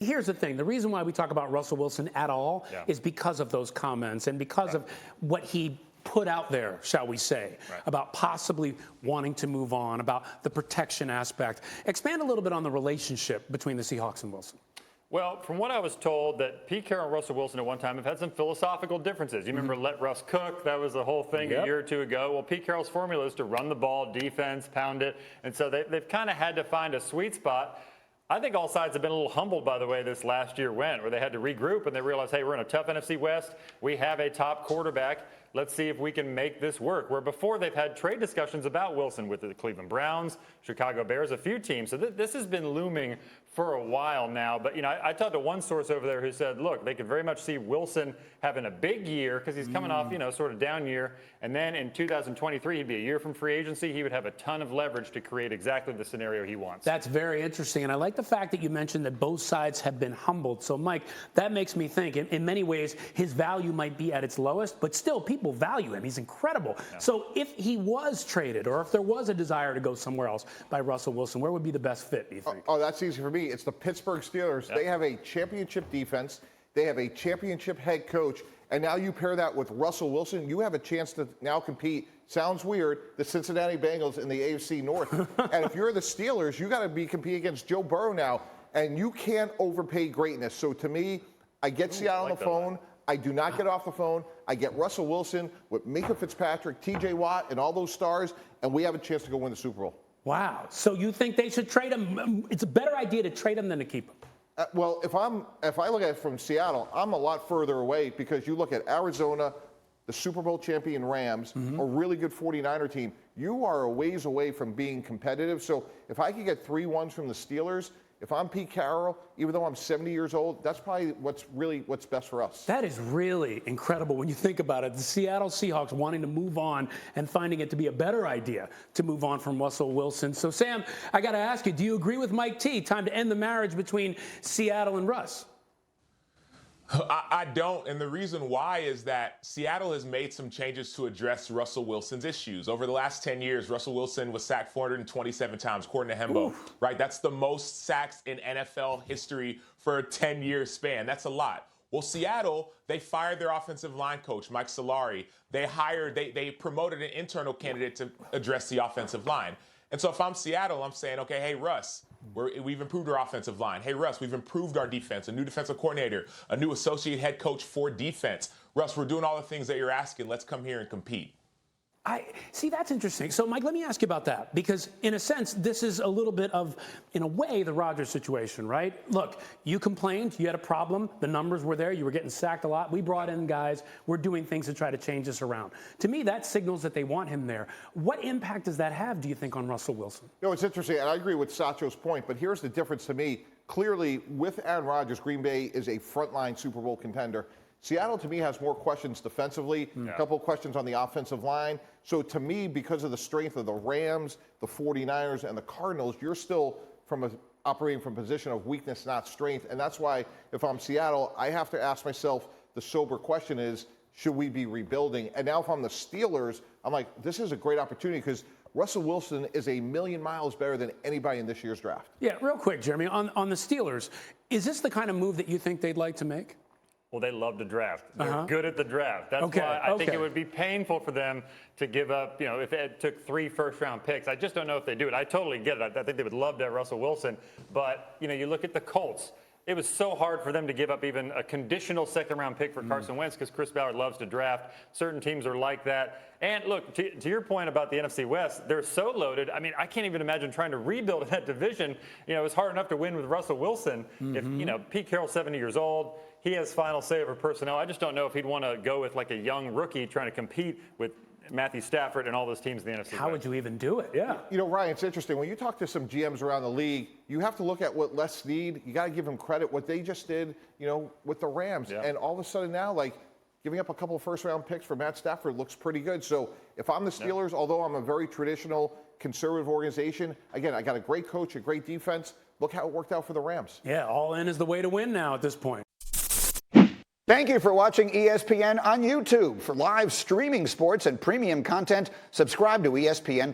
here's the thing. The reason why we talk about Russell Wilson at all is because of those comments and because of what he put out there, shall we say, about possibly wanting to move on, about the protection aspect. Expand a little bit on the relationship between the Seahawks and Wilson. Well, from what I was told, that Pete Carroll and Russell Wilson at one time have had some philosophical differences. You remember let Russ cook? That was the whole thing a year or two ago. Well, Pete Carroll's formula is to run the ball, defense, pound it. And so they've kind of had to find a sweet spot. I think all sides have been a little humbled by the way this last year went, where they had to regroup and they realized, hey, we're in a tough NFC West. We have a top quarterback. Let's see if we can make this work. Where before they've had trade discussions about Wilson with the Cleveland Browns, Chicago Bears, a few teams. So this has been looming for a while now. But, you know, I talked to one source over there who said, look, they could very much see Wilson having a big year because he's coming off, you know, sort of down year. And then in 2023, he'd be a year from free agency. He would have a ton of leverage to create exactly the scenario he wants. That's very interesting. And I like the fact that you mentioned that both sides have been humbled. So, Mike, that makes me think in many ways his value might be at its lowest, but still people value him. He's incredible. Yeah. So if he was traded or if there was a desire to go somewhere else by Russell Wilson, where would be the best fit, do you think? Oh, that's easy for me. It's the Pittsburgh Steelers. Yep. They have a championship defense. They have a championship head coach. And now you pair that with Russell Wilson, you have a chance to now compete. Sounds weird, the Cincinnati Bengals in the AFC North. And if you're the Steelers, you got to be competing against Joe Burrow now. And you can't overpay greatness. So to me, I get Seattle on the phone. I do not get off the phone. I get Russell Wilson with Minka Fitzpatrick, TJ Watt, and all those stars, and we have a chance to go win the Super Bowl. Wow. So you think they should trade him? It's a better idea to trade him than to keep him. Well, if I look at it from Seattle, I'm a lot further away because you look at Arizona, the Super Bowl champion Rams, a really good 49er team. You are a ways away from being competitive. So if I could get 3-1s from the Steelers, if I'm Pete Carroll, even though I'm 70 years old, that's probably what's best for us. That is really incredible when you think about it. The Seattle Seahawks wanting to move on and finding it to be a better idea to move on from Russell Wilson. So, Sam, I got to ask you, do you agree with Mike T? Time to end the marriage between Seattle and Russ? I don't, and the reason why is that Seattle has made some changes to address Russell Wilson's issues. Over the last 10 years, Russell Wilson was sacked 427 times, according to Hembo, right? That's the most sacks in NFL history for a 10-year span. That's a lot. Well, Seattle, they fired their offensive line coach, Mike Solari. They promoted an internal candidate to address the offensive line. And so if I'm Seattle, I'm saying, okay, hey, Russ, we've improved our offensive line. Hey, Russ, we've improved our defense, a new defensive coordinator, a new associate head coach for defense. Russ, we're doing all the things that you're asking. Let's come here and compete. See, that's interesting. So, Mike, let me ask you about that, because in a sense, this is a little bit of, in a way, the Rodgers situation, right? Look, you complained, you had a problem, the numbers were there, you were getting sacked a lot. We brought in guys, we're doing things to try to change this around. To me, that signals that they want him there. What impact does that have, do you think, on Russell Wilson? You know, it's interesting, and I agree with Sacho's point, but here's the difference to me. Clearly, with Aaron Rodgers, Green Bay is a frontline Super Bowl contender. Seattle, to me, has more questions defensively, a couple of questions on the offensive line. So, to me, because of the strength of the Rams, the 49ers, and the Cardinals, you're still operating from a position of weakness, not strength. And that's why, if I'm Seattle, I have to ask myself the sober question is, should we be rebuilding? And now if I'm the Steelers, I'm like, this is a great opportunity because Russell Wilson is a million miles better than anybody in this year's draft. Yeah, real quick, Jeremy, on the Steelers, is this the kind of move that you think they'd like to make? Well, they love to draft. They're good at the draft. That's why I think it would be painful for them to give up, you know, if it took 3 first-round picks. I just don't know if they do it. I totally get it. I think they would love to have Russell Wilson. But, you know, you look at the Colts. It was so hard for them to give up even a conditional second-round pick for Carson Wentz because Chris Ballard loves to draft. Certain teams are like that. And, look, to your point about the NFC West, they're so loaded. I mean, I can't even imagine trying to rebuild in that division. You know, it was hard enough to win with Russell Wilson. If, you know, Pete Carroll's 70 years old. He has final say over personnel. I just don't know if he'd want to go with like a young rookie trying to compete with Matthew Stafford and all those teams in the NFC West. How would you even do it? Yeah. You know, Ryan, it's interesting. When you talk to some GMs around the league, you have to look at what Les Snead, you got to give him credit, what they just did, you know, with the Rams. And all of a sudden now, like, giving up a couple of first-round picks for Matt Stafford looks pretty good. So if I'm the Steelers, although I'm a very traditional conservative organization, again, I got a great coach, a great defense. Look how it worked out for the Rams. Yeah, all in is the way to win now at this point. Thank you for watching ESPN on YouTube. For live streaming sports and premium content, subscribe to ESPN+.